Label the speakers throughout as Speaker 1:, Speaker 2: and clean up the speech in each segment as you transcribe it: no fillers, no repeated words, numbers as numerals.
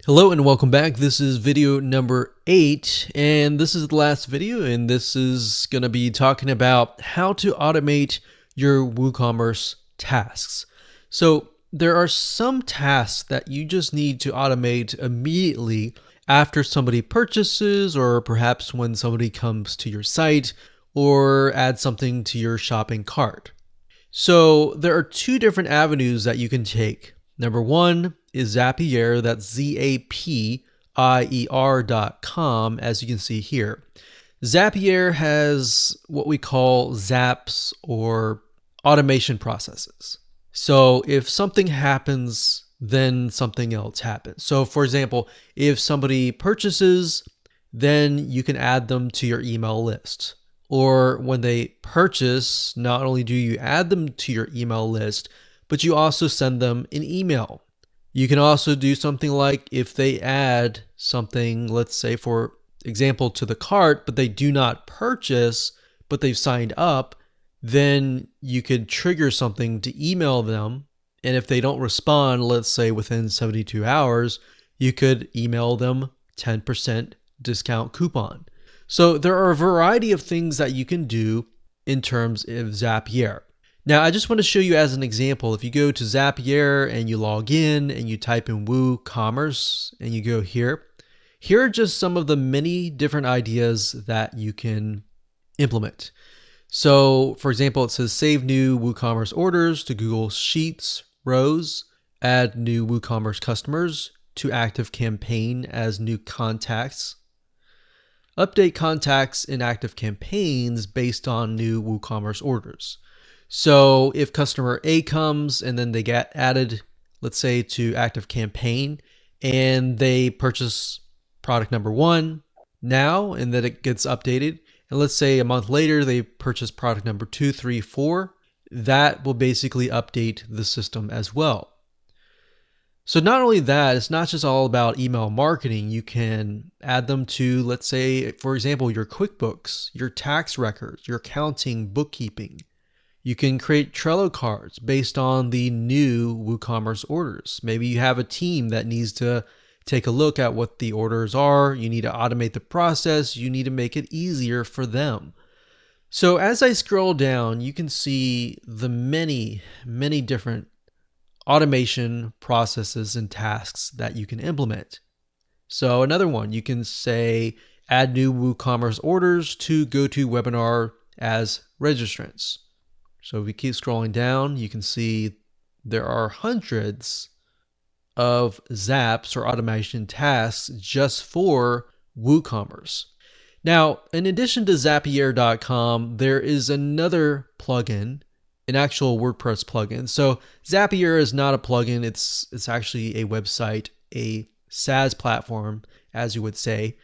Speaker 1: Hello and welcome back. This is video number 8, and this is the last video, and this is going to be talking about how to automate your WooCommerce tasks. So there are some tasks that you just need to automate immediately after somebody purchases, or perhaps when somebody comes to your site or adds something to your shopping cart. So there are two different avenues that you can take. Number one is Zapier, that's Zapier.com, as you can see here. Zapier has what we call zaps, or automation processes. So if something happens, then something else happens. So for example, if somebody purchases, then you can add them to your email list. Or when they purchase, not only do you add them to your email list, but you also send them an email. You can also do something like if they add something, let's say for example, to the cart, but they do not purchase, but they've signed up, then you could trigger something to email them. And if they don't respond, let's say within 72 hours, you could email them 10% discount coupon. So there are a variety of things that you can do in terms of Zapier. Now, I just want to show you as an example, if you go to Zapier and you log in and you type in WooCommerce and you go here are just some of the many different ideas that you can implement. So for example, it says save new WooCommerce orders to Google Sheets rows, add new WooCommerce customers to active campaign as new contacts, update contacts in active campaigns based on new WooCommerce orders. So if customer A comes and then they get added, let's say to active campaign, and they purchase product number 1 now, and then it gets updated, and let's say a month later they purchase product number 2, 3, 4, that will basically update the system as well. So not only that, it's not just all about email marketing. You can add them to, let's say, for example, your QuickBooks, your tax records, your accounting, bookkeeping. You can create Trello cards based on the new WooCommerce orders. Maybe you have a team that needs to take a look at what the orders are. You need to automate the process. You need to make it easier for them. So as I scroll down, you can see the many different automation processes and tasks that you can implement. So another one, you can say add new WooCommerce orders to GoToWebinar as registrants. So if we keep scrolling down, you can see there are hundreds of zaps or automation tasks just for WooCommerce. Now, in addition to Zapier.com, there is another plugin, an actual WordPress plugin. So Zapier is not a plugin, it's actually a website, a SaaS platform, as you would say.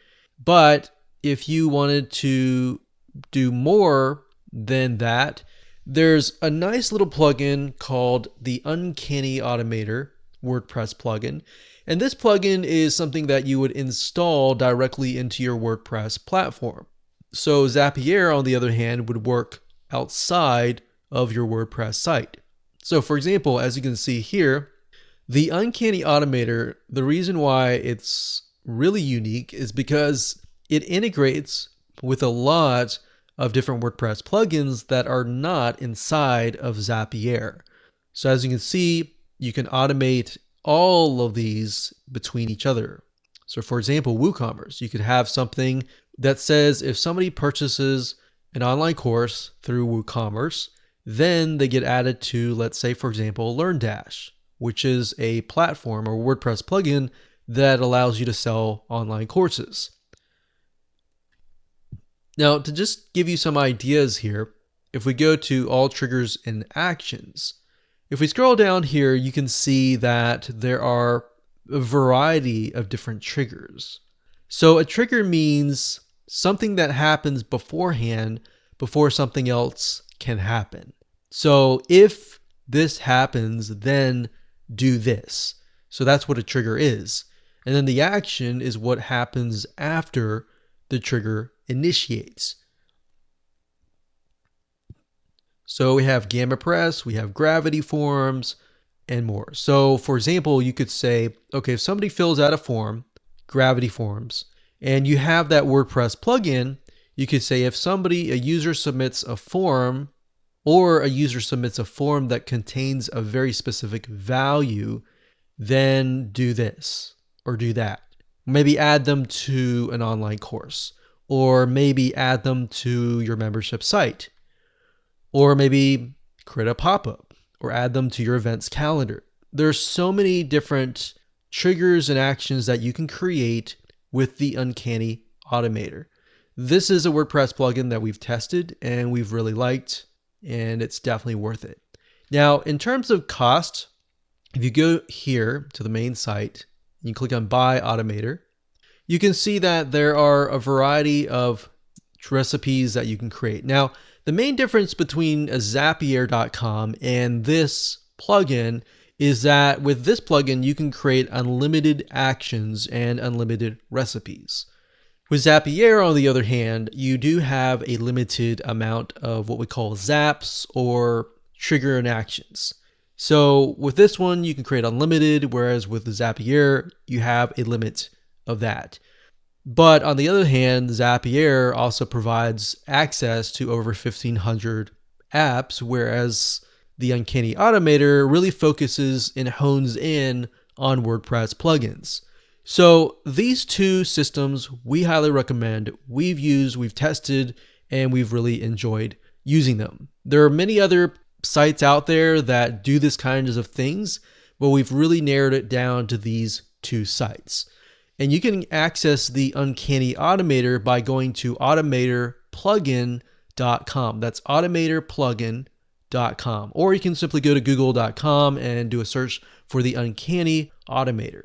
Speaker 1: But if you wanted to do more than that, there's a nice little plugin called the Uncanny Automator WordPress plugin. And this plugin is something that you would install directly into your WordPress platform. So Zapier, on the other hand, would work outside of your WordPress site. So for example, as you can see here, the Uncanny Automator, the reason why it's really unique is because it integrates with a lot of different WordPress plugins that are not inside of Zapier. So as you can see, you can automate all of these between each other. So for example, WooCommerce, you could have something that says if somebody purchases an online course through WooCommerce, then they get added to, let's say, for example, LearnDash, which is a platform or WordPress plugin that allows you to sell online courses. Now, to just give you some ideas here, if we go to all triggers and actions, if we scroll down here, you can see that there are a variety of different triggers. So a trigger means something that happens beforehand before something else can happen. So if this happens, then do this. So that's what a trigger is. And then the action is what happens after the trigger initiates. So we have Gamma Press, we have Gravity Forms, and more. So for example, you could say, okay, if somebody fills out a form, Gravity Forms, and you have that WordPress plugin, you could say if a user submits a form, or a user submits a form that contains a very specific value, then do this or do that. Maybe add them to an online course, or maybe add them to your membership site, or maybe create a pop-up or add them to your events calendar. There's so many different triggers and actions that you can create with the Uncanny Automator. This is a WordPress plugin that we've tested and we've really liked, and it's definitely worth it. Now, in terms of cost, if you go here to the main site, you click on Buy Automator, you can see that there are a variety of recipes that you can create. Now, the main difference between Zapier.com and this plugin is that with this plugin, you can create unlimited actions and unlimited recipes. With Zapier, on the other hand, you do have a limited amount of what we call zaps or trigger and actions. So with this one, you can create unlimited, whereas with the Zapier, you have a limit of that. But on the other hand, Zapier also provides access to over 1,500 apps, whereas the Uncanny Automator really focuses and hones in on WordPress plugins. So these two systems we highly recommend. We've used, we've tested, and we've really enjoyed using them. There are many other sites out there that do this kinds of things, but we've really narrowed it down to these two sites. And you can access the Uncanny Automator by going to automatorplugin.com. That's automatorplugin.com. Or you can simply go to google.com and do a search for the Uncanny Automator.